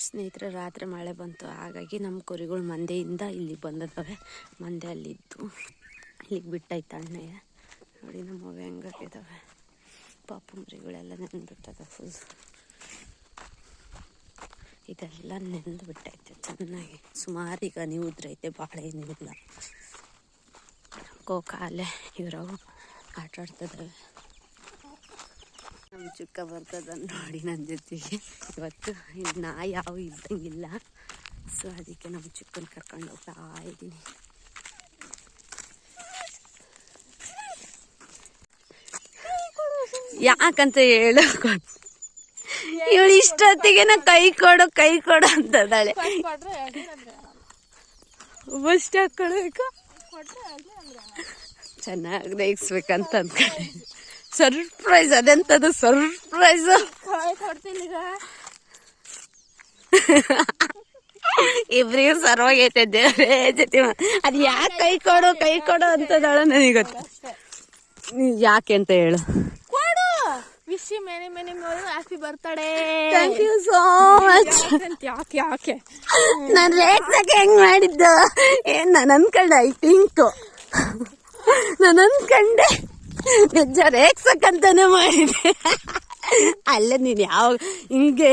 ಸ್ನೇಹಿತರೆ, ರಾತ್ರಿ ಮಳೆ ಬಂತು. ಹಾಗಾಗಿ ನಮ್ಮ ಕುರಿಗಳು ಮಂದೆಯಿಂದ ಇಲ್ಲಿ ಬಂದಿದ್ದಾವೆ. ಮಂದೆ ಅಲ್ಲಿದ್ದು ಇಲ್ಲಿಗೆ ಬಿಟ್ಟೈತೆ ಅಣ್ಣಯ್ಯ. ನೋಡಿ ನಮ್ಮವೆ ಹೆಂಗಾಗಿದ್ದಾವೆ. ಪಾಪು ಮರಿಗಳೆಲ್ಲ ನೆಂದುಬಿಟ್ಟದ ಫುಲ್. ಇದೆಲ್ಲ ನೆಂದು ಬಿಟ್ಟೈತೆ ಚೆನ್ನಾಗಿ. ಸುಮಾರು ಈಗ ನೀವು ಉದ್ರೈತೆ, ಭಾಳ ಏನಿಲ್ಲ. ಕಾಲೆ ಇವರವು ಆಟಾಡ್ತಿದ್ದಾವೆ. ನಮ್ಮ ಚಿಕ್ಕ ಬರ್ತದ ನೋಡಿ ನನ್ನ ಜೊತೆಗೆ. ಇವತ್ತು ನಾ ಯಾವ ಇದ್ದಂಗಿಲ್ಲ, ಸೊ ಅದಕ್ಕೆ ನಮ್ಮ ಚಿಕ್ಕನ ಕರ್ಕೊಂಡು ಹೋಗ್ತಾ ಇದ್ದೀನಿ. ಯಾಕಂತ ಹೇಳು, ಇವಳು ಇಷ್ಟೊತ್ತಿಗೆ ನಾ ಕೈ ಕೊಡು ಅಂತದಾಳೆ. ಫಸ್ಟ್ ಹಾಕೊಳ್ಬೇಕು, ಚೆನ್ನಾಗಿ ರೇಗಿಸ್ಬೇಕಂತ ಅಂದ್ಕೊಂಡೆ. ಸರ್ಪ್ರೈಸ್, ಅದೆಂತದು ಸರ್ಪ್ರೈಸ್. ಇಬ್ರಿಗೂ ಸರ್ವಾಗೈತೆ ದೇವ್ರೇ ಜೊತೆ. ಅದು ಯಾಕೆ ಕೈ ಕೊಡು ಅಂತದಾಳ ನನಗೆ ಗೊತ್ತ. ಯಾಕೆ ಅಂತ ಹೇಳು. Wish you many many more happy birthday. Thank you so much. ಯಾಕೆ ನಾನು ರೇಗ್ಸಕ್ಕೆ ಹೆಂಗ್ ಮಾಡಿದ್ದು ಏನ್ ನಾನು ಅನ್ಕೊಂಡೆ. ಐ ಥಿಂಕ್ ನಾನು ಅನ್ಕೊಂಡೆ ನಿಜ ರೇಗ್ಸಕ್ಕಂತಾನೆ ಮಾಡಿದೆ. ಅಲ್ಲ ನೀನು ಯಾವ ಹಿಂಗೆ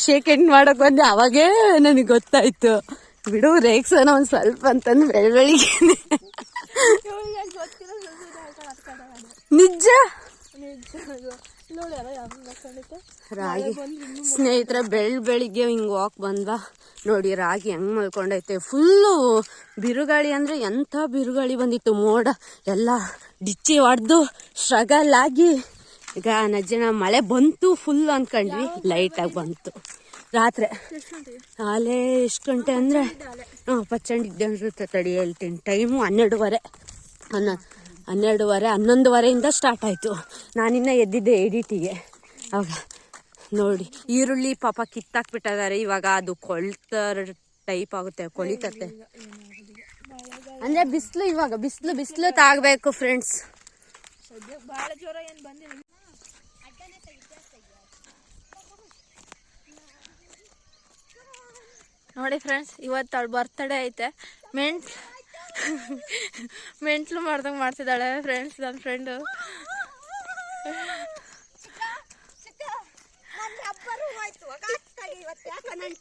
ಶೇಕ್ ಹೆಂಡ್ ಮಾಡಕ್ ಬಂದೆ ಅವಾಗೇ ನನಗೆ ಗೊತ್ತಾಯ್ತು. ಬಿಡು ರೇಗ್ಸೋಣ ಒಂದ್ ಸ್ವಲ್ಪ ಅಂತಂದು ಬೆಳಗ್ಗೆ ನಿಜ. ರಾಗಿ ಸ್ನೇಹಿತರ ಬೆಳಿಗ್ಗೆ ಹಿಂಗ್ ವಾಕ್ ಬಂದ್ವಾ ನೋಡಿ. ರಾಗಿ ಹೆಂಗ್ ಮಲ್ಕೊಂಡೈತೆ. ಫುಲ್ಲು ಬಿರುಗಾಳಿ ಅಂದ್ರೆ ಎಂಥ ಬಿರುಗಾಳಿ ಬಂದಿತ್ತು. ಮೋಡ ಎಲ್ಲ ಡಿಚ್ಚಿ ಹೊಡೆದು ಸ್ಟ್ರಗಲ್ ಆಗಿ ಈಗ ನಜ್ಜನ ಮಳೆ ಬಂತು ಫುಲ್ ಅನ್ಕೊಂಡ್ವಿ. ಲೈಟಾಗಿ ಬಂತು ರಾತ್ರಿ. ಆಲೇ ಎಷ್ಟು ಗಂಟೆ ಅಂದ್ರೆ ಪಚ್ಚಂಡಿ ಇದ್ದಂಗಿರುತ್ತೆ. ತಡಿ ಹೇಳ್ತೀನಿ. ಟೈಮು 12:30 11:30ಇಂದ ಸ್ಟಾರ್ಟ್ ಆಯಿತು. ನಾನಿನ್ನ ಎದ್ದಿದ್ದೆ ಎಡಿಟಿಗೆ. ಅವಾಗ ನೋಡಿ ಈರುಳ್ಳಿ ಪಾಪ ಕಿತ್ತಾಕ್ಬಿಟ್ಟಿದ್ದಾರೆ. ಇವಾಗ ಅದು ಕೊಳ್ತರ ಟೈಪ್ ಆಗುತ್ತೆ, ಕೊಳಿತತ್ತೆ. ಅಂದ್ರೆ ಬಿಸಿಲು, ಇವಾಗ ಬಿಸಿಲು ತಾಗಬೇಕು ಫ್ರೆಂಡ್ಸ್. ನೋಡಿ ಫ್ರೆಂಡ್ಸ್, ಇವತ್ತು ಅವಳು ಬರ್ತಡೇ ಐತೆ. ಮೆಂಟ್ಲು ಮಾಡ್ದಂಗೆ ಮಾಡ್ತಿದ್ದಾಳೆ ಫ್ರೆಂಡ್ಸ್ ನನ್ನ ಫ್ರೆಂಡು.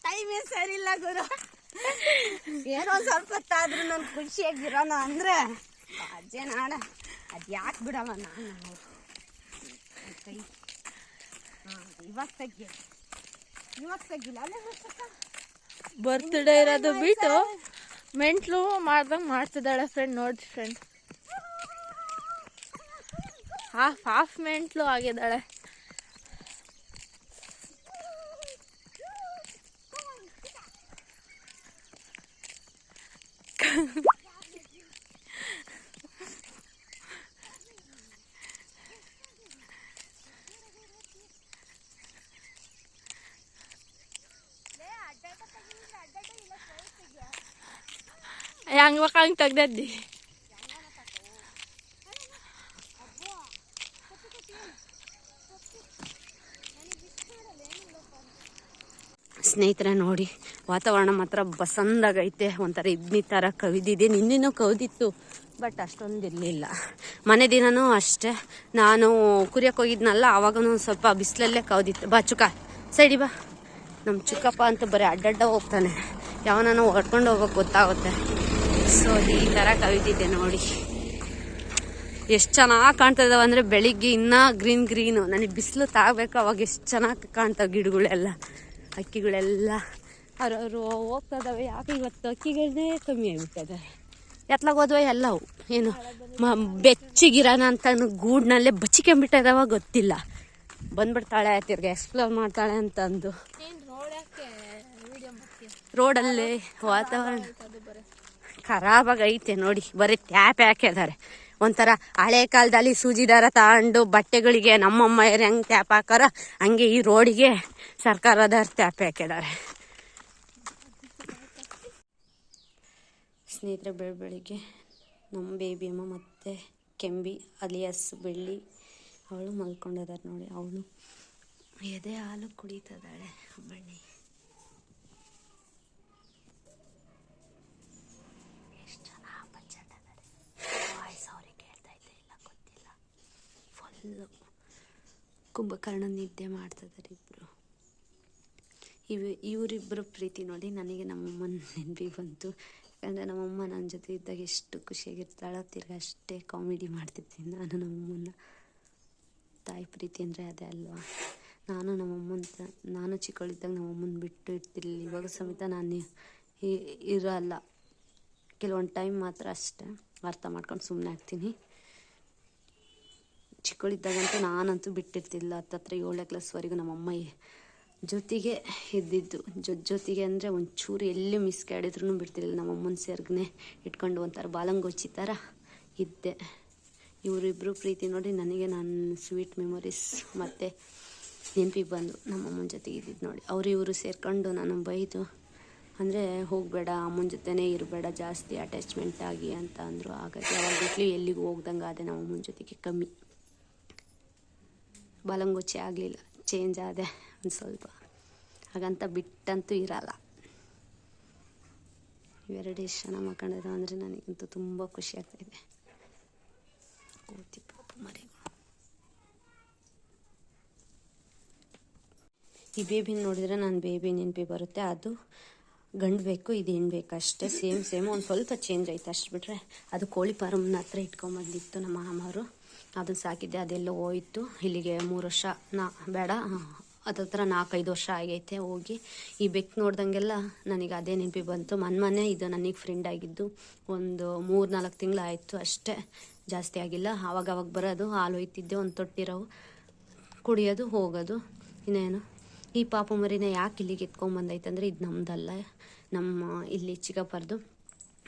ಟೈಮೇ ಸರಿ ಇಲ್ಲ ಗುರು. ಏನೋ ಸ್ವಲ್ಪ ಹೊತ್ತಾದ್ರೂ ನಾನು ಖುಷಿಯಾಗಿರೋಣ ಅಂದ್ರೆ ಅಜ್ಜೆ ನಾಡ ಅದು ಯಾಕೆ ಬಿಡಲ್ಲ. ನಾನು ಕೈ ಇವಾಗ ತೆಗಿಲ್ಲ. ಅಲ್ಲೇ ಬರ್ತ್ಡೇ ಇರೋದು ಬಿಟ್ಟು ಮೆಂಟ್ಲು ಮಾಡ್ದಂಗೆ ಮಾಡ್ತಿದ್ದಾಳೆ ಫ್ರೆಂಡ್. ನೋಡಿ ಫ್ರೆಂಡ್, ಹಾಫ್ ಮೆಂಟ್ಲು ಆಗಿದ್ದಾಳೆ. ಹೆಂಗ್ ಬೇಕಂಗೆ ತೆಗ್ದದ್ದಿ. ಸ್ನೇಹಿತರೆ ನೋಡಿ, ವಾತಾವರಣ ಮಾತ್ರ ಬಸಂದಾಗೈತೆ. ಒಂಥರ ಇದ್ನಿ ಥರ ಕವಿದಿದೆ. ನಿನ್ನೆನೂ ಕವಿದಿತ್ತು, ಬಟ್ ಅಷ್ಟೊಂದು ಇರಲಿಲ್ಲ. ಮನೆ ದಿನನೂ ಅಷ್ಟೇ. ನಾನು ಕುರಿಯಕ್ಕೆ ಹೋಗಿದ್ನಲ್ಲ, ಆವಾಗೂ ಸ್ವಲ್ಪ ಬಿಸಿಲಲ್ಲೇ ಕವಿದಿತ್ತು. ಬಾ ಚುಕ್ಕ ಸೈಡಿ ಬಾ. ನಮ್ಮ ಚಿಕ್ಕಪ್ಪ ಅಂತೂ ಬರೀ ಅಡ್ಡಡ್ಡ ಹೋಗ್ತಾನೆ. ಯಾವನಾನು ಹೊಡ್ಕೊಂಡು ಹೋಗೋಕೆ ಗೊತ್ತಾಗುತ್ತೆ. ಸೊ ಈ ಥರ ಕವಿದಿದೆ ನೋಡಿ. ಎಷ್ಟು ಚೆನ್ನಾಗಿ ಕಾಣ್ತಿದ್ದಾವೆ ಅಂದರೆ ಬೆಳಿಗ್ಗೆ ಇನ್ನೂ ಗ್ರೀನು. ನನಗೆ ಬಿಸಿಲು ತಾಗಬೇಕು. ಅವಾಗ ಎಷ್ಟು ಚೆನ್ನಾಗಿ ಕಾಣ್ತಾವೆ ಗಿಡಗಳೆಲ್ಲ, ಅಕ್ಕಿಗಳೆಲ್ಲ ಅವ್ರವರು ಹೋಗ್ತಾ ಇದ್ದಾವೆ. ಯಾಕೆ ಇವತ್ತು ಅಕ್ಕಿಗಳನ್ನೇ ಕಮ್ಮಿ ಆಗಿಬಿಟ್ಟಿದ್ದಾವೆ. ಎತ್ಲಾಗ ಹೋದ್ವ ಎಲ್ಲವು ಏನು ಬೆಚ್ಚಗಿರೋಣ ಅಂತ ಗೂಡ್ನಲ್ಲೇ ಬಚ್ಚಿಕೊಂಬಿಟ್ಟಿದಾವ ಗೊತ್ತಿಲ್ಲ. ಬಂದ್ಬಿಡ್ತಾಳೆ ತಿರ್ಗಿ ಎಕ್ಸ್ಪ್ಲೋರ್ ಮಾಡ್ತಾಳೆ ಅಂತಂದು. ರೋಡಲ್ಲಿ ವಾತಾವರಣ ಖರಾಬಾಗಿ ಐತೆ ನೋಡಿ. ಬರೀ ಟ್ಯಾಪ್ ಹಾಕಿದ್ದಾರೆ. ಒಂಥರ ಹಳೆ ಕಾಲದಲ್ಲಿ ಸೂಜಿ ದಾರ ತಗೊಂಡು ಬಟ್ಟೆಗಳಿಗೆ ನಮ್ಮಮ್ಮ ಹೆಂಗೆ ಟ್ಯಾಪ್ ಹಾಕಾರ ಹಂಗೆ ಈ ರೋಡಿಗೆ ಸರ್ಕಾರದವ್ರು ಟ್ಯಾಪ್ ಹಾಕಿದ್ದಾರೆ. ಸ್ನೇಹಿತರೆ, ಬೆಳಿಗ್ಗೆ ನಮ್ಮ ಬೇಬಿ ಅಮ್ಮ ಮತ್ತು ಕೆಂಬಿ ಅಲಿಯಾಸ್ ಬೆಳ್ಳಿ ಅವಳು ಮಲ್ಕೊಂಡಿದ್ದಾರೆ ನೋಡಿ. ಅವಳು ಎದೆ ಹಾಲು ಕುಡಿತಿದ್ದಾಳೆ ಬನ್ನಿ. ಎಲ್ಲೋ ಕುಂಭಕರ್ಣ ನಿದ್ದೆ ಮಾಡ್ತಿದ್ದಾರೆ ಇಬ್ಬರು. ಇವರಿಬ್ಬರು ಪ್ರೀತಿ ನೋಡಿ ನನಗೆ ನಮ್ಮಮ್ಮನ ನೆನಪಿಗೆ ಬಂತು. ಯಾಕಂದರೆ ನಮ್ಮಮ್ಮ ನನ್ನ ಜೊತೆ ಇದ್ದಾಗ ಎಷ್ಟು ಖುಷಿಯಾಗಿರ್ತಾಳೋ, ತಿರ್ಗಿ ಅಷ್ಟೇ ಕಾಮಿಡಿ ಮಾಡ್ತಿರ್ತೀನಿ ನಾನು ನಮ್ಮಮ್ಮನ. ತಾಯಿ ಪ್ರೀತಿ ಅಂದರೆ ಅದೇ ಅಲ್ವಾ. ನಾನು ಚಿಕ್ಕವಳಿದ್ದಾಗ ನಮ್ಮಮ್ಮನ ಬಿಟ್ಟು ಇರ್ತಿರ್ಲಿಲ್ಲ. ಇವಾಗ ಸಮೇತ ನಾನು ಇರಲ್ಲ, ಕೆಲವೊಂದು ಟೈಮ್ ಮಾತ್ರ ಅಷ್ಟೇ ಅರ್ಥ ಮಾಡ್ಕೊಂಡು ಸುಮ್ಮನೆ ಆಗ್ತೀನಿ. ಚಿಕ್ಕವಳಿದ್ದಾಗಂತೂ ನಾನಂತೂ ಬಿಟ್ಟಿರ್ತಿಲ್ಲ. ಹತ್ತತ್ರ 7ನೇ ಕ್ಲಾಸ್ವರೆಗೂ ನಮ್ಮಮ್ಮ ಜೊತೆಗೆ ಇದ್ದಿದ್ದು. ಜೊತೆಗೆ ಅಂದರೆ ಒಂಚೂರು ಎಲ್ಲಿ ಮಿಸ್ಕ್ಯಾಡಿದ್ರೂ ಬಿಡ್ತಿರ್ಲಿಲ್ಲ. ನಮ್ಮಮ್ಮನ ಸೆರ್ಗನೆ ಇಟ್ಕೊಂಡು ಒಂಥರ ಬಾಲಂಗೋಚಿ ಥರ ಇದ್ದೆ. ಇವರಿಬ್ಬರು ಪ್ರೀತಿ ನೋಡಿ ನನಗೆ ನನ್ನ ಸ್ವೀಟ್ ಮೆಮೊರೀಸ್ ಮತ್ತು ನೆನಪಿಗೆ ಬಂದು ನಮ್ಮಮ್ಮನ ಜೊತೆಗೆ ಇದ್ದಿದ್ದು ನೋಡಿ. ಇವರು ಸೇರ್ಕೊಂಡು ನಾನು ಬೈದು ಅಂದರೆ ಹೋಗಬೇಡ, ಅಮ್ಮನ ಜೊತೆನೇ ಇರಬೇಡ, ಜಾಸ್ತಿ ಅಟ್ಯಾಚ್ಮೆಂಟ್ ಆಗಿ ಅಂತ ಅಂದರು. ಹಾಗಾಗಿ ಅವಾಗ ಬಿಟ್ಲಿ ಎಲ್ಲಿಗೂ ಹೋಗ್ದಂಗೆ ಆದೆ ನಮ್ಮಮ್ಮನ ಜೊತೆಗೆ ಕಮ್ಮಿ. ಬಾಲಂಗುಚ್ಚಿ ಆಗಲಿಲ್ಲ, ಚೇಂಜ್ ಆದೆ ಒಂದು ಸ್ವಲ್ಪ. ಹಾಗಂತ ಬಿಟ್ಟಂತೂ ಇರಲ್ಲ. ಇವೆರಡು ಎಷ್ಟು ಚೆನ್ನಾಗಿ ಮಾಡ್ಕೊಂಡಿರೋ ಅಂದರೆ ನನಗಂತೂ ತುಂಬ ಖುಷಿ ಆಗ್ತಾಯಿದೆ. ಕೋತಿ ಪಾಪ ಮರಿಗಳು. ಈ ಬೇಬಿನ ನೋಡಿದರೆ ನಾನು ಬೇಬಿ ನೆನಪಿ ಬರುತ್ತೆ. ಅದು ಗಂಡು ಬೇಕು, ಇದು ಹೆಣ್ಣು ಬೇಕು ಅಷ್ಟೇ. ಸೇಮ್ ಒಂದು ಸ್ವಲ್ಪ ಚೇಂಜ್ ಆಯ್ತು ಅಷ್ಟು ಬಿಟ್ಟರೆ. ಅದು ಕೋಳಿ ಫಾರಮ್ನ ಹತ್ರ ಇಟ್ಕೊಂಬಂದಿತ್ತು ನಮ್ಮ ಮಾಮರು. ಅದನ್ನು ಸಾಕಿದ್ದೆ, ಅದೆಲ್ಲ ಹೋಯ್ತು. ಇಲ್ಲಿಗೆ 3 ವರ್ಷ ಬೇಡ ಅದತ್ರ 4-5 ವರ್ಷ ಆಗೈತೆ ಹೋಗಿ. ಈ ಬೆಕ್ಕು ನೋಡ್ದಂಗೆಲ್ಲ ನನಗೆ ಅದೇ ನೆನಪಿ ಬಂತು. ಮೊನ್ನೆ ಇದು ನನಗೆ ಫ್ರೆಂಡ್ ಆಗಿದ್ದು ಒಂದು 3-4 ತಿಂಗಳು ಆಯಿತು ಅಷ್ಟೇ, ಜಾಸ್ತಿ ಆಗಿಲ್ಲ. ಆವಾಗ ಬರೋದು, ಹಾಲು ಒಯ್ತಿದ್ದೆ, ಒಂದು ತೊಟ್ಟಿರೋವು ಕುಡಿಯೋದು ಹೋಗೋದು. ಇನ್ನೇನು ಈ ಪಾಪು ಮರಿನ ಯಾಕೆ ಇಲ್ಲಿಗೆ ಎತ್ಕೊಂಬಂದೈತಂದರೆ ಇದು ನಮ್ಮದಲ್ಲ, ನಮ್ಮ ಇಲ್ಲಿ ಚಿಕ್ಕಪ್ಪರದು.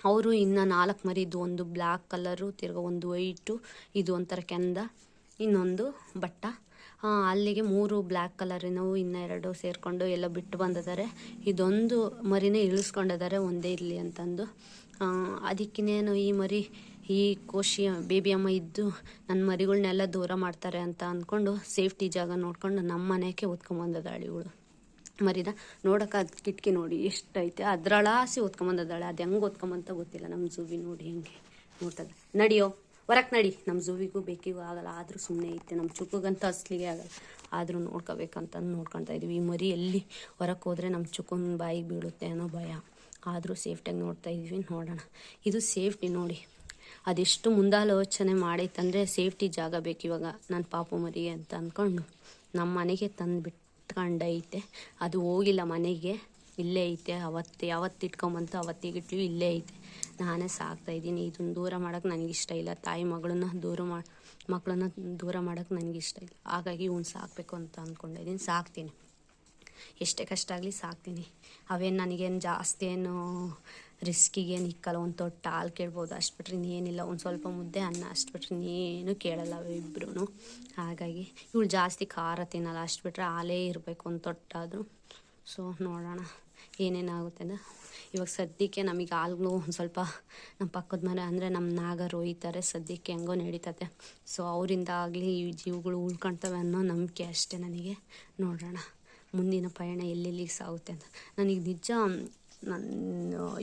ಅವರು ಇನ್ನು 4 ಮರಿದು, ಒಂದು ಬ್ಲ್ಯಾಕ್ ಕಲರು, ತಿರ್ಗಾ ಒಂದು ವೈಟು, ಇದು ಒಂಥರ ಕೆಂದ, ಇನ್ನೊಂದು ಬಟ್ಟ. ಅಲ್ಲಿಗೆ 3 ಬ್ಲ್ಯಾಕ್ ಕಲರಿನವು, ಇನ್ನೂ 2 ಸೇರಿಕೊಂಡು ಎಲ್ಲ ಬಿಟ್ಟು ಬಂದಿದ್ದಾರೆ. ಇದೊಂದು ಮರಿನೇ ಇಳಿಸ್ಕೊಂಡಿದ್ದಾರೆ ಒಂದೇ ಇರಲಿ ಅಂತಂದು. ಅದಕ್ಕಿನ್ನೇನು ಈ ಕೋಶಿ ಬೇಬಿ ಅಮ್ಮ ಇದ್ದು ನನ್ನ ಮರಿಗಳ್ನೆಲ್ಲ ದೂರ ಮಾಡ್ತಾರೆ ಅಂತ ಅಂದ್ಕೊಂಡು ಸೇಫ್ಟಿ ಜಾಗ ನೋಡ್ಕೊಂಡು ನಮ್ಮ ಮನೆಗೆ ಓದ್ಕೊಂಬಂದಿದ್ದಾಳೆ ಇವಳು. ಮರಿದ ನೋಡೋಕೆ ಅದು ಕಿಟಕಿ ನೋಡಿ ಎಷ್ಟೈತೆ, ಅದ್ರಳಾಸಿ ಓದ್ಕೊಂಬಂದಿದ್ದಾಳೆ. ಅದು ಹೆಂಗೆ ಓದ್ಕೊಂಬಂತ ಗೊತ್ತಿಲ್ಲ. ನಮ್ಮ ಜೂವಿ ನೋಡಿ ಹೆಂಗೆ ನೋಡ್ತದೆ. ನಡಿಯೋ ಹೊರಕ್ಕೆ ನಡಿ. ನಮ್ಮ ಜೂವಿಗೂ ಬೇಕಿಗೂ ಆಗಲ್ಲ, ಆದರೂ ಸುಮ್ಮನೆ ಐತೆ. ನಮ್ಮ ಚುಕ್ಕಗಂತ ಅಸ್ಲಿಗೆ ಆಗಲ್ಲ, ಆದರೂ ನೋಡ್ಕೋಬೇಕಂತ ನೋಡ್ಕೊತಾ ಇದ್ವಿ. ಈ ಮರಿ ಎಲ್ಲಿ ಹೊರಕ್ಕೆ ಹೋದರೆ ನಮ್ಮ ಚುಕ್ಕನ ಬಾಯಿಗೆ ಬೀಳುತ್ತೆ ಅನ್ನೋ ಭಯ, ಆದರೂ ಸೇಫ್ಟಿಯಾಗಿ ನೋಡ್ತಾ ಇದ್ವಿ. ನೋಡೋಣ, ಇದು ಸೇಫ್ಟಿ ನೋಡಿ. ಅದೆಷ್ಟು ಮುಂದಾಲೋಚನೆ ಮಾಡೈತಂದರೆ ಸೇಫ್ಟಿ ಜಾಗ ಬೇಕು ಇವಾಗ ನನ್ನ ಪಾಪು ಮರಿಗೆ ಅಂತ ಅಂದ್ಕೊಂಡು ನಮ್ಮ ಮನೆಗೆ ತಂದು ಬಿಟ್ಕೊಂಡೈತೆ. ಅದು ಹೋಗಿಲ್ಲ ಮನೆಗೆ, ಇಲ್ಲೇ ಐತೆ. ಯಾವತ್ತು ಇಟ್ಕೊಂಬಂತು ಅವತ್ತಿಗಿಟ್ಲು ಇಲ್ಲೇ ಐತೆ. ನಾನೇ ಸಾಕ್ತಾಯಿದ್ದೀನಿ. ಇದನ್ನು ದೂರ ಮಾಡೋಕ್ಕೆ ನನಗಿಷ್ಟ ಇಲ್ಲ. ತಾಯಿ ಮಕ್ಕಳನ್ನ ದೂರ ಮಾಡೋಕ್ಕೆ ನನಗಿಷ್ಟ ಇಲ್ಲ. ಹಾಗಾಗಿ ಇವ್ನು ಸಾಕಬೇಕು ಅಂತ ಅಂದ್ಕೊಂಡಿದ್ದೀನಿ. ಸಾಕ್ತೀನಿ, ಎಷ್ಟೇ ಕಷ್ಟ ಆಗಲಿ ಸಾಕ್ತೀನಿ. ಅವೇನು ನನಗೇನು ಜಾಸ್ತಿ ಏನು ರಿಸ್ಕಿಗೇನು ಇಕ್ಕಲ್ಲ. ಒಂದು ತೊಟ್ಟು ಹಾಲು ಕೇಳ್ಬೋದು, ಅಷ್ಟು ಬಿಟ್ರೆ ಇನ್ನೇನಿಲ್ಲ. ಒಂದು ಸ್ವಲ್ಪ ಮುದ್ದೆ ಅನ್ನ, ಅಷ್ಟು ಬಿಟ್ರೆ ಇನ್ನೇನು ಕೇಳಲ್ಲ ಅವಿಬ್ರು. ಹಾಗಾಗಿ ಇವಳು ಜಾಸ್ತಿ ಖಾರ ತಿನ್ನಲ್ಲ, ಅಷ್ಟು ಬಿಟ್ರೆ ಹಾಲೇ ಇರಬೇಕು ಒಂದು ತೊಟ್ಟಾದರೂ. ಸೊ ನೋಡೋಣ ಏನೇನಾಗುತ್ತೆ ಅಂತ. ಇವಾಗ ಸದ್ಯಕ್ಕೆ ನಮಗೆ ಹಾಲು ಒಂದು ಸ್ವಲ್ಪ ನಮ್ಮ ಪಕ್ಕದ ಮನೆ ಅಂದರೆ ನಮ್ಮ ನಾಗರು ಒಯ್ತಾರೆ. ಸದ್ಯಕ್ಕೆ ಹೆಂಗೋ ನಡೀತದೆ. ಸೊ ಅವರಿಂದ ಆಗಲಿ ಈ ಜೀವಗಳು ಉಳ್ಕೊಳ್ತವೆ ಅನ್ನೋ ನಂಬಿಕೆ ಅಷ್ಟೇ ನನಗೆ. ನೋಡೋಣ ಮುಂದಿನ ಪಯಣ ಎಲ್ಲೆಲ್ಲಿಗೆ ಸಾಗುತ್ತೆ ಅಂತ. ನನಗೆ ನಿಜ ನಾನು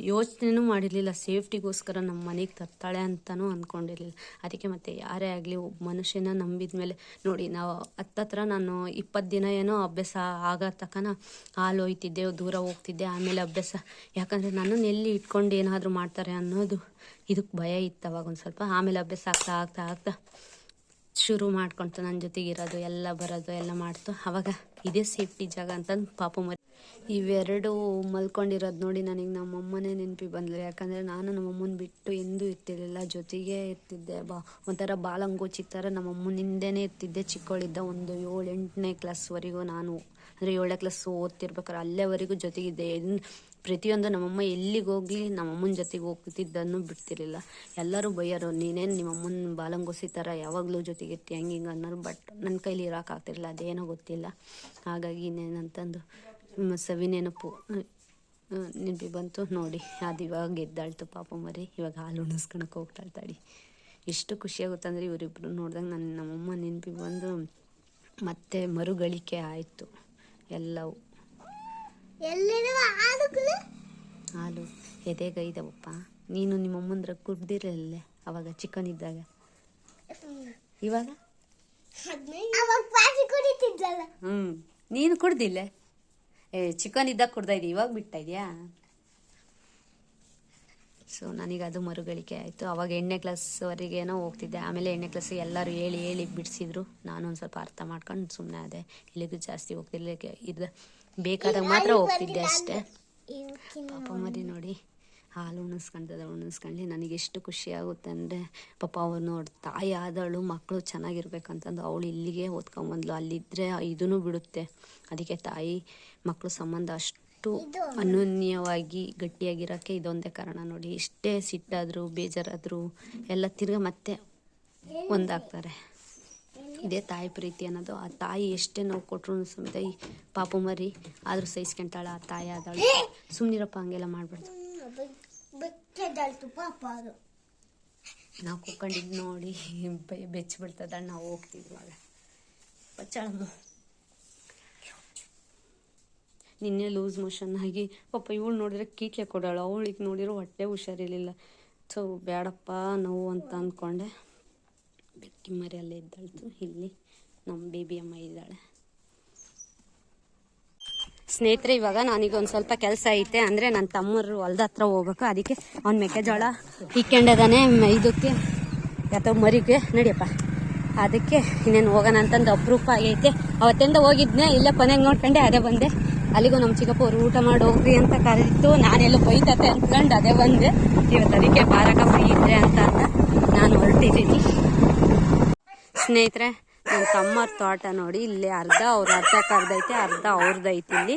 ಯೋಚನೆನೂ ಮಾಡಿರಲಿಲ್ಲ. ಸೇಫ್ಟಿಗೋಸ್ಕರ ನಮ್ಮ ಮನೆಗೆ ತರ್ತಾಳೆ ಅಂತಲೂ ಅಂದ್ಕೊಂಡಿರಲಿಲ್ಲ. ಅದಕ್ಕೆ ಮತ್ತೆ ಯಾರೇ ಆಗಲಿ ಒಬ್ಬ ಮನುಷ್ಯನ ನಂಬಿದ ಮೇಲೆ ನೋಡಿ, ನಾವು ಹತ್ತತ್ರ ನಾನು 20 ದಿನ ಏನೋ ಅಭ್ಯಾಸ ಆಗೋ ತನಕ ಹಾಲು ಒಯ್ತಿದ್ದೆ, ದೂರ ಹೋಗ್ತಿದ್ದೆ. ಆಮೇಲೆ ಅಭ್ಯಾಸ, ಯಾಕಂದರೆ ನನ್ನನ್ನು ಎಲ್ಲಿ ಇಟ್ಕೊಂಡು ಏನಾದರೂ ಮಾಡ್ತಾರೆ ಅನ್ನೋದು ಇದಕ್ಕೆ ಭಯ ಇತ್ತು ಅವಾಗ ಒಂದು ಸ್ವಲ್ಪ. ಆಮೇಲೆ ಅಭ್ಯಾಸ ಆಗ್ತಾ ಶುರು ಮಾಡ್ಕೊಳ್ತು ನನ್ನ ಜೊತೆಗೆ ಇರೋದು, ಎಲ್ಲ ಬರೋದು ಎಲ್ಲ ಮಾಡ್ತು. ಆವಾಗ ಇದೇ ಸೇಫ್ಟಿ ಜಾಗ ಅಂತಂದು ಪಾಪು ಮರಿ ಇವೆರಡು ಮಲ್ಕೊಂಡಿರೋದು ನೋಡಿ ನನಗೆ ನಮ್ಮಮ್ಮನೇ ನೆನಪಿ ಬಂದ್ಲು. ಯಾಕಂದರೆ ನಾನು ನಮ್ಮಮ್ಮನ ಬಿಟ್ಟು ಎಂದೂ ಇರ್ತಿರ್ಲಿಲ್ಲ, ಜೊತೆಗೆ ಇರ್ತಿದ್ದೆ. ಒಂಥರ ಬಾಲಂಗೋಚಿ ಥರ ನಮ್ಮಮ್ಮನಿಂದನೇ ಇರ್ತಿದ್ದೆ. ಚಿಕ್ಕವಳಿದ್ದ ಒಂದು 7-8ನೇ ಕ್ಲಾಸ್ವರೆಗೂ ನಾನು, ಅಂದರೆ 7ನೇ ಕ್ಲಾಸ್ ಓದ್ತಿರ್ಬೇಕಾದ್ರೆ ಅಲ್ಲೇವರೆಗೂ ಜೊತೆಗಿದ್ದೆ. ಪ್ರತಿಯೊಂದು ನಮ್ಮಮ್ಮ ಎಲ್ಲಿಗೆ ಹೋಗಲಿ ನಮ್ಮಮ್ಮನ ಜೊತೆಗೆ ಹೋಗ್ತಿದ್ದನ್ನು ಬಿಡ್ತಿರ್ಲಿಲ್ಲ. ಎಲ್ಲರೂ ಬೈಯೋರು, ನೀನೇನು ನಿಮ್ಮಮ್ಮನ ಬಾಲಂಗೋಸಿ ಥರ ಯಾವಾಗಲೂ ಜೊತೆಗಿರ್ತಿ ಹಿಂಗೆ ಅನ್ನೋರು. ಬಟ್ ನನ್ನ ಕೈಲಿ ಇರೋಕ್ಕಾಗ್ತಿರಲಿಲ್ಲ, ಅದೇನೋ ಗೊತ್ತಿಲ್ಲ. ಹಾಗಾಗಿ ಇನ್ನೇನಂತಂದು ಸವಿ ನೆನಪು ನೆನಪಿ ಬಂತು ನೋಡಿ. ಅದು ಇವಾಗ ಗೆದ್ದಾಳ್ತು ಪಾಪ ಮರಿ. ಇವಾಗ ಹಾಲು ಉಣಿಸ್ಕೊಳಕ್ಕೆ ಹೋಗ್ತಾಳ್ತಾಳಿ. ಎಷ್ಟು ಖುಷಿಯಾಗುತ್ತೆ ಅಂದರೆ ಇವರಿಬ್ಬರು ನೋಡಿದಾಗ ನಮ್ಮಮ್ಮ ನೆನಪಿ ಬಂದು ಮತ್ತೆ ಮರುಗಳಿಕೆ ಆಯಿತು ಎಲ್ಲವೂ. ಹಾಲು ಎದೆಗೈದವಪ್ಪ. ನೀನು ನಿಮ್ಮಮ್ಮಂದ್ರ ಕುಡ್ದಿರಲ್ಲೇ ಅವಾಗ ಚಿಕನ್ ಇದ್ದಾಗ. ಇವಾಗ ನೀನು ಕುಡ್ದಿಲ್ಲ? ಚಿಕನ್ ಇದ್ದಾಗ ಕುಡ್ದಾ ಇದೀಯ, ಇವಾಗ ಬಿಡ್ತಾ ಇದೆಯಾ? ಸೊ ನನಗೆ ಅದು ಮರುಗಳಿಕೆ ಆಯಿತು. ಅವಾಗ 8ನೇ ಕ್ಲಾಸ್ವರೆಗೇನೋ ಹೋಗ್ತಿದ್ದೆ. ಆಮೇಲೆ 8ನೇ ಕ್ಲಾಸ್ ಎಲ್ಲರೂ ಹೇಳಿ ಹೇಳಿ ಬಿಡಿಸಿದ್ರು. ನಾನು ಒಂದು ಸ್ವಲ್ಪ ಅರ್ಥ ಮಾಡ್ಕೊಂಡು ಸುಮ್ಮನೆ ಅದೇ. ಇಲ್ಲಿಗೂ ಜಾಸ್ತಿ ಹೋಗ್ತಿರ್ಲಿಲ್ಲ, ಬೇಕಾದಾಗ ಮಾತ್ರ ಹೋಗ್ತಿದ್ದೆ ಅಷ್ಟೇ. ಪಾಪ ಮರಿ ನೋಡಿ ಹಾಲು ಉಣಿಸ್ಕೊಂಡ್ಲಿ ನನಗೆ ಎಷ್ಟು ಖುಷಿ ಆಗುತ್ತೆ ಅಂದರೆ, ಪಾಪ ಅವ್ರು ನೋಡಿ ತಾಯಿ ಆದವಳು ಮಕ್ಕಳು ಚೆನ್ನಾಗಿರ್ಬೇಕಂತಂದು ಅವಳು ಇಲ್ಲಿಗೆ ಓದ್ಕೊಂಬಂದ್ಲು. ಅಲ್ಲಿದ್ದರೆ ಇದೂ ಬಿಡುತ್ತೆ. ಅದಕ್ಕೆ ತಾಯಿ ಮಕ್ಕಳು ಸಂಬಂಧ ಅಷ್ಟು ಅನನ್ಯವಾಗಿ ಗಟ್ಟಿಯಾಗಿರೋಕ್ಕೆ ಇದೊಂದೇ ಕಾರಣ ನೋಡಿ. ಎಷ್ಟೇ ಸಿಟ್ಟಾದರೂ ಬೇಜಾರಾದರೂ ಎಲ್ಲ ತಿರ್ಗಿ ಮತ್ತೆ ಒಂದಾಗ್ತಾರೆ. ಇದೇ ತಾಯಿ ಪ್ರೀತಿ ಅನ್ನೋದು. ಆ ತಾಯಿ ಎಷ್ಟೇ ನೋವು ಕೊಟ್ಟರು ಸಮೇತ ಈ ಪಾಪು ಮರಿ ಆದರೂ ಸಹಿಸ್ಕೊಂತಾಳ. ಆ ತಾಯಿ ಆದಳು. ಸುಮ್ಮನಿರಪ್ಪ, ಹಂಗೆಲ್ಲ ಮಾಡಬಾರ್ದು. ನಾವು ಕುತ್ಕೊಂಡಿದ್ದು ನೋಡಿ ಬೆಚ್ಚಿಬಿಡ್ತದ. ನಾವು ಹೋಗ್ತಿದ್ವಾಗ ಬಚ್ಚಾಳಮ್ಮ ನಿನ್ನೆ ಲೂಸ್ ಮೋಷನ್ ಆಗಿ ಪಾಪ ಇವಳು ನೋಡಿದ್ರೆ ಕೀಟ್ಲೆ ಕೊಡೋಳು. ಅವಳಿಗೆ ನೋಡಿರೋ ಹೊಟ್ಟೆ ಹುಷಾರಿರಲಿಲ್ಲ. ಸೊ ಬೇಡಪ್ಪ ನೋವು ಅಂತ ಅಂದ್ಕೊಂಡೆ. ಬೆಕ್ಕಿ ಮರಿ ಅಲ್ಲೇ ಇದ್ದಾಳ್ತು. ಇಲ್ಲಿ ನಮ್ಮ ಬೇಬಿ ಅಮ್ಮ ಇದ್ದಾಳೆ. ಸ್ನೇಹಿತರೆ, ಇವಾಗ ನಾನೀಗ ಒಂದು ಸ್ವಲ್ಪ ಕೆಲಸ ಐತೆ. ಅಂದರೆ ನನ್ನ ತಮ್ಮರು ಹೊಲ್ದ ಹತ್ರ ಹೋಗ್ಬೇಕು. ಅದಕ್ಕೆ ಅವ್ನ ಮೆಕ್ಕೆಜೋಳ ಇಕ್ಕೊಂಡಿದ್ದಾನೆ ಇದಕ್ಕೆ ಅಥವಾ ಮರಿಗೆ. ನಡಿಯಪ್ಪ, ಅದಕ್ಕೆ ಇನ್ನೇನು ಹೋಗೋಣ ಅಂತಂದು ಅಪರೂಪ ಆಗೈತೆ. ಅವತ್ತಿಂದ ಹೋಗಿದ್ನೆ, ಇಲ್ಲೇ ಕೊನೆಗೆ ನೋಡ್ಕೊಂಡೆ ಅದೇ ಬಂದೆ. ಅಲ್ಲಿಗೂ ನಮ್ಮ ಚಿಕ್ಕಪ್ಪ ಅವ್ರು ಊಟ ಮಾಡಿ ಹೋಗ್ರಿ ಅಂತ ಕರೀತು. ನಾನೆಲ್ಲ ಬೈತತೆ ಅಂದ್ಕೊಂಡು ಅದೇ ಬಂದೆ. ಇವತ್ತು ಅದಕ್ಕೆ ಬಾರಕ ಫ್ರೀ ಇದ್ರೆ ಅಂತ ನಾನು ಹೊರಟಿದ್ದೀನಿ. ಸ್ನೇಹಿತರೆ, ನನ್ನ ತಮ್ಮರ ತೋಟ ನೋಡಿ. ಇಲ್ಲಿ ಅರ್ಧ ಐತೆ, ಅರ್ಧ ಅವ್ರದ್ದೈತಿ. ಇಲ್ಲಿ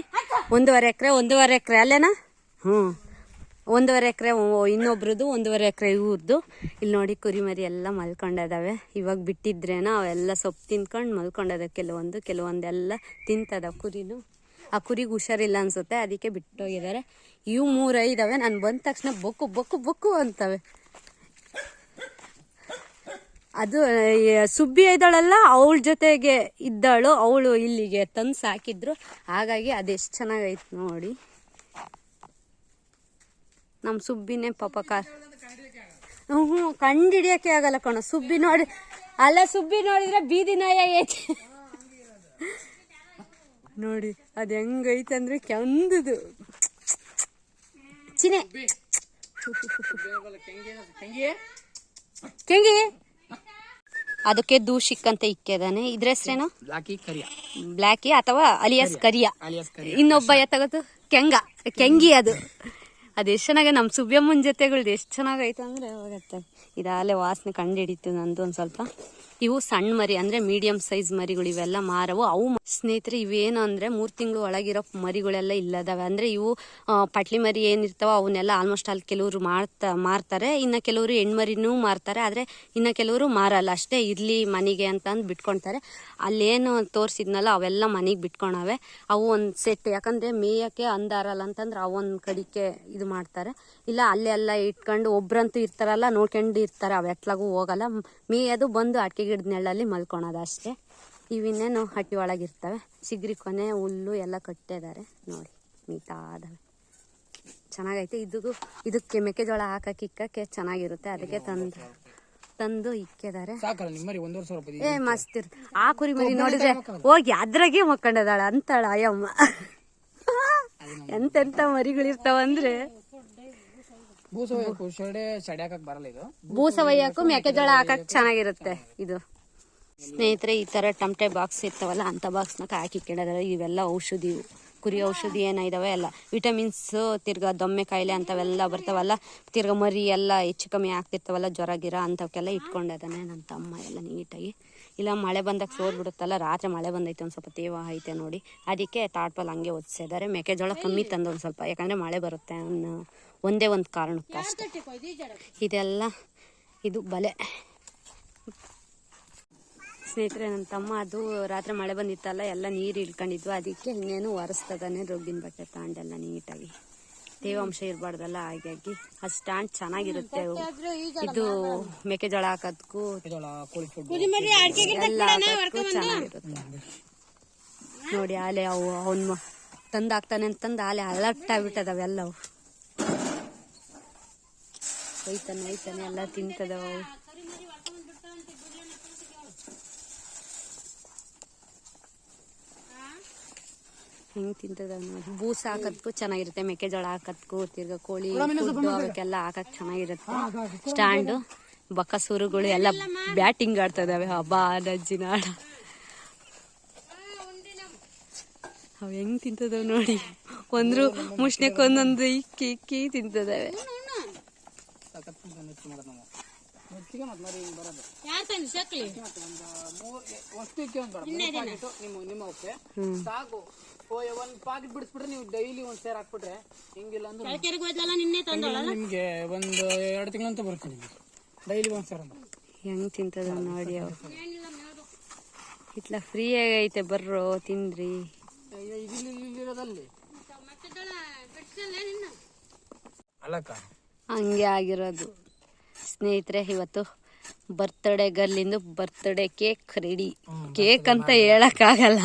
1.5 ಎಕರೆ ಅಲ್ಲೇನಾ? 1.5 ಎಕರೆ ಇನ್ನೊಬ್ರದ್ದು, 1.5 ಎಕರೆ ಇವ್ರದ್ದು. ಇಲ್ಲಿ ನೋಡಿ ಕುರಿಮರಿ ಎಲ್ಲ ಮಲ್ಕೊಂಡಿದ್ದಾವೆ. ಇವಾಗ ಬಿಟ್ಟಿದ್ರೇನ ಅವೆಲ್ಲ ಸೊಪ್ಪು ತಿನ್ಕೊಂಡು ಮಲ್ಕೊಂಡದ. ಕೆಲವೊಂದೆಲ್ಲ ತಿಂತದ ಕುರಿನು. ಆ ಕುರಿಗೆ ಹುಷಾರಿಲ್ಲ ಅನ್ಸುತ್ತೆ, ಅದಕ್ಕೆ ಬಿಟ್ಟೋಗಿದ್ದಾರೆ. ಇವು 3 ಇದಾವೆ. ನಾನು ಬಂದ ತಕ್ಷಣ ಬೊಕ್ಕು ಬೊಕ್ಕು ಬೊಕ್ಕು ಅಂತವೆ. ಅದು ಸುಬ್ಬಿ ಇದ್ದಾಳಲ್ಲ, ಅವಳ ಜೊತೆಗೆ ಇದ್ದಾಳು. ಅವಳು ಇಲ್ಲಿಗೆ ತಂದು ಸಾಕಿದ್ರು. ಹಾಗಾಗಿ ಅದೆಷ್ಟು ಚೆನ್ನಾಗೈತೆ ನೋಡಿ. ನಮ್ಮ ಸುಬ್ಬಿನೇ ಪಾಪ ಕಂಡು ಹಿಡಿಯೋಕ್ಕೆ ಆಗಲ್ಲ ಕಣೋ. ಸುಬ್ಬಿ ನೋಡಿ ಅಲ್ಲ, ಸುಬ್ಬಿ ನೋಡಿದ್ರೆ ಬೀದಿ ನಾಯ ಐತೆ ನೋಡಿ. ಅದು ಹೆಂಗೈತೆ ಅಂದ್ರೆ ಕೆಂದದು ಚಿನೆ ಕೆಂಗಿ. ಅದಕ್ಕೆ ದೂಷಿಕ್ ಅಂತ ಇಕ್ಕಿದಾನೆ. ಇದ್ರ ಹೆಸ್ರೇನು? ಬ್ಲಾಕಿ ಅಥವಾ ಅಲಿಯಾಸ್ ಕರಿಯಾ. ಇನ್ನೊಬ್ಬ ಎತ್ತಗತ್ತು ಕೆಂಗಿ. ಅದು ಎಷ್ಟು ಚೆನ್ನಾಗಿ ನಮ್ಮ ಸುಬ್ಯಮ್ಮನ ಜೊತೆಗಳ್ದು ಎಷ್ಟು ಚೆನ್ನಾಗೈತೆ ಅಂದರೆ ಹೋಗತ್ತೆ. ಇದಾಗಲೇ ವಾಸನೆ ಕಂಡು ಹಿಡಿತು ನಂದು ಒಂದು ಸ್ವಲ್ಪ. ಇವು ಸಣ್ಣ ಮರಿ ಅಂದರೆ ಮೀಡಿಯಂ ಸೈಜ್ ಮರಿಗಳು. ಇವೆಲ್ಲ ಮಾರವು. ಅವು ಸ್ನೇಹಿತರೆ ಇವೇನು ಅಂದರೆ 3 ತಿಂಗಳು ಒಳಗಿರೋ ಮರಿಗಳೆಲ್ಲ ಇಲ್ಲದಾವೆ. ಅಂದರೆ ಇವು ಪಟ್ಲಿ ಮರಿ ಏನಿರ್ತಾವ ಅವನ್ನೆಲ್ಲ ಆಲ್ಮೋಸ್ಟ್ ಅಲ್ಲಿ ಕೆಲವರು ಮಾರ್ತಾರೆ. ಇನ್ನು ಕೆಲವರು ಹೆಣ್ಮರಿನೂ ಮಾರ್ತಾರೆ. ಆದರೆ ಇನ್ನು ಕೆಲವರು ಮಾರಲ್ಲ. ಅಷ್ಟೇ ಇರಲಿ ಮನೆಗೆ ಅಂತಂದು ಬಿಟ್ಕೊಳ್ತಾರೆ. ಅಲ್ಲೇನು ತೋರಿಸಿದ್ನಲ್ಲ ಅವೆಲ್ಲ ಮನೆಗೆ ಬಿಟ್ಕೊಳವೆ. ಅವು ಒಂದು ಸೆಟ್, ಯಾಕಂದರೆ ಮೇಯಕ್ಕೆ ಅಂದಾರಲ್ಲ ಅಂತಂದ್ರೆ ಅವೊಂದು ಕಡಿಕೆ ಇದು ಮಾಡ್ತಾರೆ. ಇಲ್ಲ ಅಲ್ಲೆಲ್ಲ ಇಟ್ಕೊಂಡು ಒಬ್ರಂತೂ ಇರ್ತಾರಲ್ಲ ನೋಡ್ಕೊಂಡು ಇರ್ತಾರೆ. ಅವು ಎಟ್ಲಾಗೂ ಹೋಗಲ್ಲ. ಮೇಯೋದು ಬಂದು ಅಡಿಕೆ ಗಿಡದ ನೆಳ್ಳಲ್ಲಿ ಮಲ್ಕೊಳೋದು ಅಷ್ಟೇ. ಇವಿನ್ನೇನು ಹಟ್ಟಿ ಒಳಗಿರ್ತವೆ. ಸಿಗ್ರಿ ಕೊನೆ ಹುಲ್ಲು ಎಲ್ಲ ಕಟ್ಟಿದ್ದಾರೆ ನೋಡಿ, ಮೀತಾದವೆ. ಚೆನ್ನಾಗೈತೆ. ಇದಕ್ಕೆ ಮೆಕ್ಕೆಜೋಳ ಇಕ್ಕಕ್ಕೆ ಚೆನ್ನಾಗಿರುತ್ತೆ. ಅದಕ್ಕೆ ತಂದು ಇಕ್ಕಿದ್ದಾರೆ. ಮಸ್ತ್ ಇರುತ್ತೆ. ಆ ಕುರಿ ಮರಿ ನೋಡಿದ್ರೆ ಹೋಗಿ ಅದ್ರಾಗೆ ಮಕ್ಕೊಂಡದಾಳ ಅಂತಾಳ ಅಯ್ಯಮ್ಮ. ಎಂತೆಂತ ಮರಿಗಳಿರ್ತಾವಂದ್ರೆ ಬೂಸ ಒಯ್ಯಕ್ಕೂ ಮೆಕ್ಕೆಜೋಳ ಹಾಕಕ್ ಚೆನ್ನಾಗಿರುತ್ತೆ. ಇದು ಸ್ನೇಹಿತರೆ, ಈ ತರ ಟಮಟೆ ಬಾಕ್ಸ್ ಇರ್ತಾವಲ್ಲ ಅಂತ ಬಾಕ್ಸ್ನ ಹಾಕಿ ಇಕ್ಕಿದ್ದಾರೆ. ಇವೆಲ್ಲ ಔಷಧಿ, ಕುರಿ ಔಷಧಿ ಏನಿದಾವೆ ಎಲ್ಲ ವಿಟಮಿನ್ಸ್, ತಿರ್ಗಾ ದೊಮ್ಮೆ ಕಾಯಿಲೆ ಅಂತವೆಲ್ಲ ಬರ್ತಾವಲ್ಲ, ತಿರ್ಗಾ ಮರಿ ಎಲ್ಲ ಹೆಚ್ಚು ಕಮ್ಮಿ ಆಗ್ತಿರ್ತಾವಲ್ಲ, ಜ್ವರ ಗಿರ ಅಂಥವಕ್ಕೆಲ್ಲ ಇಟ್ಕೊಂಡಿದ್ದಾನೆ ನನ್ನ ತಮ್ಮ ಎಲ್ಲ ನೀಟಾಗಿ. ಇಲ್ಲ ಮಳೆ ಬಂದಾಗ ಸೋರ್ಬಿಡುತ್ತಲ್ಲ, ರಾತ್ರಿ ಮಳೆ ಬಂದೈತೆ, ಒಂದು ಸ್ವಲ್ಪ ತೇವ ಐತೆ ನೋಡಿ, ಅದಕ್ಕೆ ತಾಟ್ಪಲ್ ಹಂಗೆ ಒದಿಸಿದ್ದಾರೆ. ಮೆಕ್ಕೆಜೋಳ ಕಮ್ಮಿ ತಂದು ಒಂದು ಸ್ವಲ್ಪ, ಯಾಕಂದರೆ ಮಳೆ ಬರುತ್ತೆ ಅನ್ನೋ ಒಂದೇ ಒಂದು ಕಾರಣಕ್ಕೆ ಅಷ್ಟೇ. ಇದೆಲ್ಲ ಇದು ಬಲೆ. ಸ್ನೇಹಿತರೆ, ನನ್ನ ತಮ್ಮ ಅದು ರಾತ್ರಿ ಮಳೆ ಬಂದಿತ್ತಲ್ಲ, ಎಲ್ಲ ನೀರು ಇಳ್ಕೊಂಡಿದ್ವು, ಅದಕ್ಕೆ ಇನ್ನೇನು ಒರೆಸ್ತದಾನೆ ರೊಗ್ಗಿನ ಬಟ್ಟೆ ತಗೊಂಡೆಲ್ಲ ನೀಟಾಗಿ. ತೇವಾಂಶ ಇರಬಾರ್ದಲ್ಲ, ಹಾಗಾಗಿ ಆ ಸ್ಟ್ಯಾಂಡ್ ಚೆನ್ನಾಗಿರುತ್ತೆ. ಇದು ಮೆಕ್ಕೆಜೋಳ ಹಾಕೋದಕ್ಕೂ ಎಲ್ಲ ಹಾಕೋದಕ್ಕೂ ಚೆನ್ನಾಗಿರುತ್ತೆ ನೋಡಿ. ಆಲೆ ಅವು ಅವನು ತಂದು ಹಾಕ್ತಾನೆ ಅಂತಂದು ಆಲೆ ಅಲರ್ಟ್ ಆಗ್ಬಿಟ್ಟದವೆಲ್ಲವು. ಒಯ್ತಾನೆ ಎಲ್ಲ ತಿಂತದವು. ಹೆಂಗೆ ತಿಂತದ ನೋಡಿ. ಬೂಸ ಹಾಕೋದಕ್ಕೂ ಚೆನ್ನಾಗಿರುತ್ತೆ, ಮೆಕ್ಕೆಜೋಳ ಹಾಕೋದಕ್ಕೂ, ತಿರ್ಗಾ ಕೋಳಿ ಫುಡ್ಡು ಅವಕ್ಕೆಲ್ಲ ಹಾಕಕ್ಕೆ ಚೆನ್ನಾಗಿರುತ್ತೆ. ಸ್ಟ್ಯಾಂಡು ಬಕ್ಕಸೂರುಗಳು ಎಲ್ಲ ಬ್ಯಾಟಿಂಗ್ ಆಡ್ತಾ ಇದಾವೆ. ಹಬ್ಬ ನಜ್ಜಿನ ಆಡ ಅವು ಹೆಂಗೆ ತಿಂತದವು ನೋಡಿ. ಒಂದ್ರು ಮುಷ್ಣಕ್ಕೆ ಒಂದೊಂದು ಇಕ್ಕಿ ಇಕ್ಕಿ ತಿಂತದವೆ. ಒಂದ್ ಪಾಕೆಟ್ ಬಿಡಿಸ್ಬಿಟ್ರೆ ನೀವು ಡೈಲಿ ಒಂದ್ ಸೇರ್ ಹಾಕ್ಬಿಟ್ರೆ ಹಿಂಗಿಲ್ಲ ಅಂದ್ರೆ ನಿಮ್ಗೆ ಒಂದು 2 ತಿಂಗಳಂತ ಬರುತ್ತೆ ನಿಮ್ಗೆ ಡೈಲಿ ಒಂದ್ ಸೇರ್ ಅಂದ್ರೆ. ಹೆಂಗ್ ತಿಂತದ ನೋಡಿ. ಅವು ಇಟ್ಲ ಫ್ರೀ ಆಗೈತೆ, ಬರ್ರೋ ತಿಂದ್ರಿ. ಇಲ್ಲಿರೋದಲ್ಲಿ ಅಲ್ಲಕ್ಕ ಹಂಗೆ ಆಗಿರೋದು. ಸ್ನೇಹಿತರೆ, ಇವತ್ತು ಬರ್ತ್ಡೇ ಗರ್ಲಿಂದು ಬರ್ತ್ಡೇ ಕೇಕ್ ರೆಡಿ. ಕೇಕ್ ಅಂತ ಹೇಳಕ್ಕಾಗಲ್ಲ,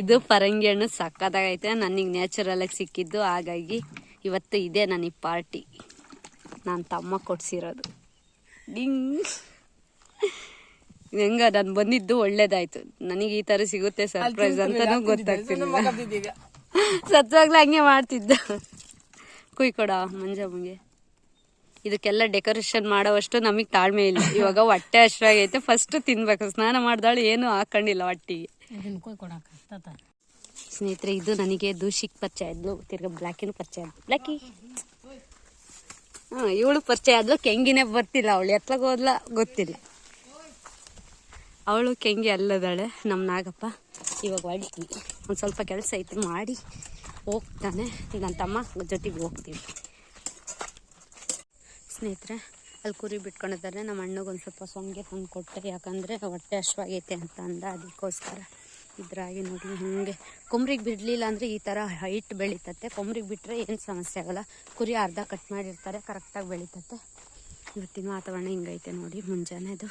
ಇದು ಪರಂಗಿ ಹಣ್ಣು ಸಕ್ಕತ್ತಾಗೈತೆ. ನನಗೆ ನ್ಯಾಚುರಲ್ ಆಗಿ ಸಿಕ್ಕಿದ್ದು, ಹಾಗಾಗಿ ಇವತ್ತು ಇದೇ ನನಗೆ ಪಾರ್ಟಿ. ನನ್ನ ತಮ್ಮ ಕೊಡ್ಸಿರೋದು. ಡಿಂಗ್ ಹೆಂಗ ನಾನು ಬಂದಿದ್ದು ಒಳ್ಳೇದಾಯ್ತು. ನನಗೆ ಈ ತರ ಸಿಗುತ್ತೆ ಸರ್ಪ್ರೈಸ್ ಅಂತಾನೂ ಗೊತ್ತಾಗ್ತಿಲ್ಲ. ಸತ್ವಾಗ್ಲೂ ಹಂಗೆ ಮಾಡ್ತಿದ್ದ. ಕುಯ್ಕೊಡ ಮಂಜಮ್ಮಂಗೆ. ಇದಕ್ಕೆಲ್ಲ ಡೆಕೋರೇಷನ್ ಮಾಡೋವಷ್ಟು ನಮಗೆ ತಾಳ್ಮೆ ಇಲ್ಲ. ಇವಾಗ ಹೊಟ್ಟೆ ಹಶ್ವಾಗೈತೆ, ಫಸ್ಟ್ ತಿನ್ಬೇಕು. ಸ್ನಾನ ಮಾಡ್ದಾಳು ಏನು ಹಾಕೊಂಡಿಲ್ಲ ಹೊಟ್ಟಿಗೆ. ಸ್ನೇಹಿತರೆ, ಇದು ನನಗೆ ದೂಷಿಕ್ ಪರಿಚಯ ಆದ್ಲು, ತಿರ್ಗಾ ಬ್ಲ್ಯಾಕಿನೂ ಪರಿಚಯ ಆದ್ಲು. ಬ್ಲ್ಯಾಕಿ ಇವಳು ಪರಿಚಯ ಆದ್ಲು. ಕೆಂಗಿನೇ ಬರ್ತಿಲ್ಲ, ಅವಳು ಎತ್ಲಾಗ ಹೋದ್ಲ ಗೊತ್ತಿಲ್ಲ. ಅವಳು ಕೆಂಗಿ ಅಲ್ಲದಾಳೆ ನಮ್ಮ ನಾಗಪ್ಪ. ಇವಾಗ ಹೊಳ್ತೀವಿ, ಒಂದು ಸ್ವಲ್ಪ ಕೆಲಸ ಐತೆ ಮಾಡಿ ಹೋಗ್ತಾನೆ. ನನ್ನ ತಮ್ಮ ಜೊತೆಗೆ ಹೋಗ್ತೀವಿ. ಸ್ನೇಹಿತರೆ, ಅಲ್ಲಿ ಕುರಿ ಬಿಟ್ಕೊಂಡಿದ್ದಾರೆ. ನಮ್ಮ ಅಣ್ಣಗೆ ಒಂದು ಸ್ವಲ್ಪ ಸೊಂಗೆ ತಂದು ಕೊಟ್ಟೆ, ಯಾಕಂದರೆ ಹೊಟ್ಟೆ ಹಶ್ವಾಗೈತೆ ಅಂತ ಅಂದ. ಅದಕ್ಕೋಸ್ಕರ ಇದ್ರಾಗಿ ನೋಡಿ ಹಿಂಗೆ ಕೊಮ್ರಿಗೆ ಬಿಡಲಿಲ್ಲ ಅಂದರೆ ಈ ಥರ ಹೈಟ್ ಬೆಳೀತತ್ತೆ. ಕೊಮ್ರಿಗೆ ಬಿಟ್ಟರೆ ಏನು ಸಮಸ್ಯೆ ಆಗೋಲ್ಲ. ಕುರಿ ಅರ್ಧ ಕಟ್ ಮಾಡಿರ್ತಾರೆ, ಕರೆಕ್ಟಾಗಿ ಬೆಳೀತತ್ತೆ. ಇವತ್ತಿನ ವಾತಾವರಣ ಹಿಂಗೈತೆ ನೋಡಿ. ಮುಂಜಾನೆದು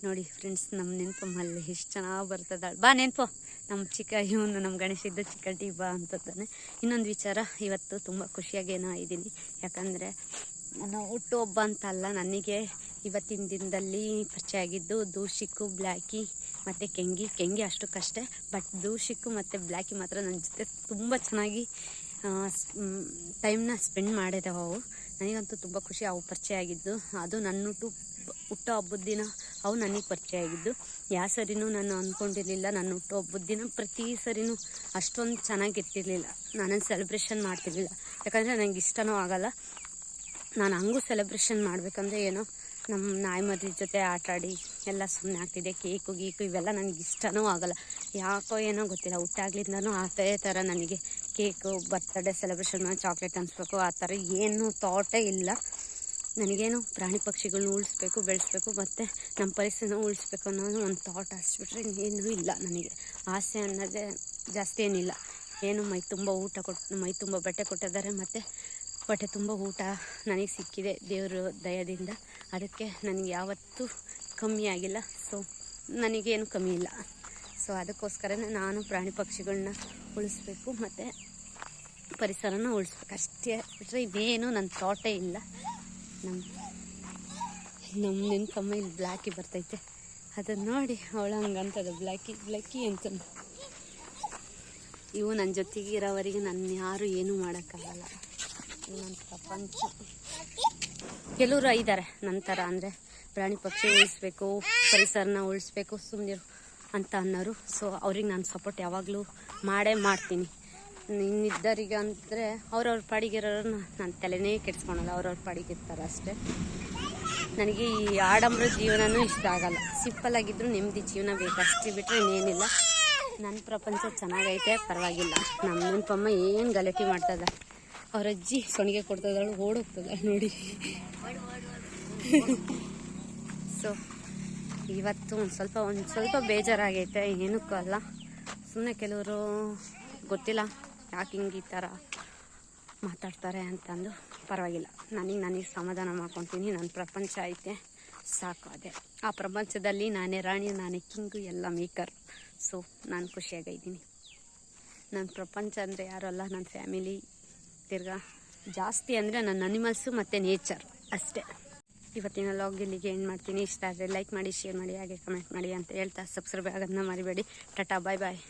ನೋಡಿ ಫ್ರೆಂಡ್ಸ್, ನಮ್ಮ ನೆನಪಮ್ಮಲ್ಲಿ ಎಷ್ಟು ಚೆನ್ನಾಗಿ ಬರ್ತದಾಳೆ. ಬಾ ನೆನಪು, ನಮ್ಮ ಇವನು ನಮ್ಮ ಗಣೇಶ ಇದ್ದ ಚಿಕ್ಕಟಿ ಬಾ ಅಂತತಾನೆ. ಇನ್ನೊಂದು ವಿಚಾರ, ಇವತ್ತು ತುಂಬ ಖುಷಿಯಾಗೇನೋ ಇದ್ದೀನಿ. ಯಾಕಂದರೆ ನಾನು ಹುಟ್ಟುಹಬ್ಬ ಅಂತಲ್ಲ, ನನಗೆ ಇವತ್ತಿನ ದಿನದಲ್ಲಿ ಪರಿಚಯ ಆಗಿದ್ದು ದೂಷಿಕ್ಕು, ಬ್ಲ್ಯಾಕಿ ಮತ್ತು ಕೆಂಗಿ ಅಷ್ಟಕ್ಕಷ್ಟೇ. ಬಟ್ ದೂಷಿಕ್ಕು ಮತ್ತು ಬ್ಲ್ಯಾಕಿ ಮಾತ್ರ ನನ್ನ ಜೊತೆ ತುಂಬ ಚೆನ್ನಾಗಿ ಟೈಮ್ನ ಸ್ಪೆಂಡ್ ಮಾಡಿದವು. ಅವು ನನಗಂತೂ ತುಂಬ ಖುಷಿ. ಅವು ಪರಿಚಯ ಆಗಿದ್ದು, ಅದು ನನ್ನ ಹುಟ್ಟೋ ಹಬ್ಬದ ದಿನ ಅವು ನನಗೆ ಪರಿಚಯ ಆಗಿದ್ದು. ಯಾವ ಸರಿನೂ ನಾನು ಅಂದ್ಕೊಂಡಿರಲಿಲ್ಲ ನನ್ನ ಹುಟ್ಟೋ ಹಬ್ಬದ ದಿನ ಪ್ರತಿ ಸರಿನೂ ಅಷ್ಟೊಂದು ಚೆನ್ನಾಗಿರ್ತಿರ್ಲಿಲ್ಲ. ನಾನೇನು ಸೆಲೆಬ್ರೇಷನ್ ಮಾಡ್ತಿರ್ಲಿಲ್ಲ, ಯಾಕಂದರೆ ನನಗೆ ಇಷ್ಟನೂ ಆಗೋಲ್ಲ. ನಾನು ಹಂಗೂ ಸೆಲೆಬ್ರೇಷನ್ ಮಾಡಬೇಕಂದ್ರೆ ಏನೋ ನಮ್ಮ ನಾಯಿ ಮರಿ ಜೊತೆ ಆಟಾಡಿ ಎಲ್ಲ ಸುಮ್ಮನೆ ಆಗ್ತಿದೆ. ಕೇಕು ಗೀಕು ಇವೆಲ್ಲ ನನಗೆ ಇಷ್ಟನೂ ಆಗೋಲ್ಲ, ಯಾಕೋ ಏನೋ ಗೊತ್ತಿಲ್ಲ. ಹುಟ್ಟಾಗ್ಲಿಂದನೂ ಅದೇ ಥರ ನನಗೆ ಕೇಕು, ಬರ್ತ್ಡೇ ಸೆಲೆಬ್ರೇಷನ್ ಮಾಡಿ ಚಾಕ್ಲೇಟ್ ಅನಿಸ್ಬೇಕು ಆ ಥರ ಏನೂ ಥಾಟೇ ಇಲ್ಲ. ನನಗೇನು ಪ್ರಾಣಿ ಪಕ್ಷಿಗಳನ್ನ ಉಳಿಸ್ಬೇಕು, ಬೆಳೆಸ್ಬೇಕು, ಮತ್ತು ನಮ್ಮ ಪರಿಸರನ ಉಳಿಸ್ಬೇಕು ಅನ್ನೋದು ಒಂದು ಥಾಟ್. ಅಷ್ಟುಬಿಟ್ರೆ ಇನ್ನೇನೂ ಇಲ್ಲ ನನಗೆ. ಆಸೆ ಅನ್ನೋದೇ ಜಾಸ್ತಿ ಏನಿಲ್ಲ. ಏನು ಮೈ ತುಂಬ ಊಟ ಕೊಟ್ಟು, ಮೈ ತುಂಬ ಬಟ್ಟೆ ಕೊಟ್ಟಿದ್ದಾರೆ, ಮತ್ತು ಹೊಟ್ಟೆ ತುಂಬ ಊಟ ನನಗೆ ಸಿಕ್ಕಿದೆ ದೇವ್ರ ದಯದಿಂದ. ಅದಕ್ಕೆ ನನಗೆ ಯಾವತ್ತೂ ಕಮ್ಮಿ ಆಗಿಲ್ಲ. ಸೊ ನನಗೇನು ಕಮ್ಮಿ ಇಲ್ಲ. ಸೊ ಅದಕ್ಕೋಸ್ಕರನೇ ನಾನು ಪ್ರಾಣಿ ಪಕ್ಷಿಗಳನ್ನ ಉಳಿಸ್ಬೇಕು ಮತ್ತು ಪರಿಸರನ ಉಳಿಸ್ಬೇಕು ಅಷ್ಟೇ ಬಿಟ್ಟರೆ ಇನ್ನೇನು ನನ್ನ ಥಾಟೇ ಇಲ್ಲ. ನಮ್ಮ ನೆನ್ಕಮ್ಮ ಇಲ್ಲಿ ಬ್ಲ್ಯಾಕಿ ಬರ್ತೈತೆ, ಅದನ್ನು ನೋಡಿ ಅವಳು ಹಂಗಂತದ ಬ್ಲ್ಯಾಕಿ ಅಂತ. ಇವು ನನ್ನ ಜೊತೆಗೆ ಇರೋವರೆಗೆ ನನ್ನ ಯಾರು ಏನೂ ಮಾಡೋಕ್ಕಾಗಲ್ಲ. ನನ್ನ ಪ್ರಪಂಚ. ಕೆಲವರು ಇದ್ದಾರೆ ನಂತರ, ಅಂದರೆ ಪ್ರಾಣಿ ಪಕ್ಷಿ ಉಳಿಸ್ಬೇಕು, ಪರಿಸರನ ಉಳಿಸ್ಬೇಕು, ಸುಮ್ಮನಿರು ಅಂತ ಅನ್ನೋರು. ಸೊ ಅವ್ರಿಗೆ ನಾನು ಸಪೋರ್ಟ್ ಯಾವಾಗಲೂ ಮಾಡ್ತೀನಿ. ಇನ್ನಿದ್ದರಿಗೆ ಅಂದರೆ ಅವ್ರವ್ರ ಪಾಡಿಗಿರೋರನ್ನ ನಾನು ತಲೆನೇ ಕೆಡಿಸ್ಕೊಳಲ್ಲ, ಅವ್ರವ್ರ ಪಾಡಿಗಿರ್ತಾರೆ ಅಷ್ಟೇ. ನನಗೆ ಈ ಆಡಂಬರ ಜೀವನನೂ ಇಷ್ಟ ಆಗಲ್ಲ. ಸಿಂಪಲ್ಲಾಗಿದ್ದರೂ ನೆಮ್ಮದಿ ಜೀವನ ಬೇಕಷ್ಟೇ, ಬಿಟ್ಟರೆ ಇನ್ನೇನಿಲ್ಲ. ನನ್ನ ಪ್ರಪಂಚ ಚೆನ್ನಾಗೈತೆ, ಪರವಾಗಿಲ್ಲ. ನಮ್ಮ ನೆನಪಮ್ಮ ಏನು ಗಲಾಟೆ ಮಾಡ್ತದ. ಅವ್ರ ಅಜ್ಜಿ ಸೊಣಿಗೆ ಕೊಡ್ತದಳು, ಓಡೋಗ್ತದ ನೋಡಿ. ಸೊ ಇವತ್ತು ಒಂದು ಸ್ವಲ್ಪ ಬೇಜಾರಾಗೈತೆ. ಏನಕ್ಕೂ ಅಲ್ಲ, ಸುಮ್ಮನೆ ಕೆಲವರು ಗೊತ್ತಿಲ್ಲ ಯಾಕೆ ಹಿಂಗೆ ಈ ಥರ ಮಾತಾಡ್ತಾರೆ ಅಂತಂದು. ಪರವಾಗಿಲ್ಲ, ನನಗೆ ಸಮಾಧಾನ ಮಾಡ್ಕೊತೀನಿ. ನನ್ನ ಪ್ರಪಂಚ ಐತೆ, ಸಾಕು. ಅದೇ ಆ ಪ್ರಪಂಚದಲ್ಲಿ ನಾನೇ ರಾಣಿ, ನಾನೇ ಕಿಂಗು, ಎಲ್ಲ ಮೇಕರ್. ಸೊ ನಾನು ಖುಷಿಯಾಗಿದ್ದೀನಿ. ನನ್ನ ಪ್ರಪಂಚ ಅಂದರೆ ಯಾರು ಅಲ್ಲ, ನನ್ನ ಫ್ಯಾಮಿಲಿ, ತಿರ್ಗಾ ಜಾಸ್ತಿ ಅಂದರೆ ನನ್ನ ಅನಿಮಲ್ಸು ಮತ್ತು ನೇಚರ್ ಅಷ್ಟೇ. ಇವತ್ತಿನ ಲಾಗ್ ಇಲ್ಲಿಗೆ ಏನು ಮಾಡ್ತೀನಿ. ಇಷ್ಟ ಆದರೆ ಲೈಕ್ ಮಾಡಿ, ಶೇರ್ ಮಾಡಿ, ಹಾಗೆ ಕಮೆಂಟ್ ಮಾಡಿ ಅಂತ ಹೇಳ್ತಾ ಸಬ್ಸ್ಕ್ರೈಬ್ ಆಗೋದನ್ನ ಮರಿಬೇಡಿ. ಟಾಟಾ, ಬಾಯ್ ಬಾಯ್.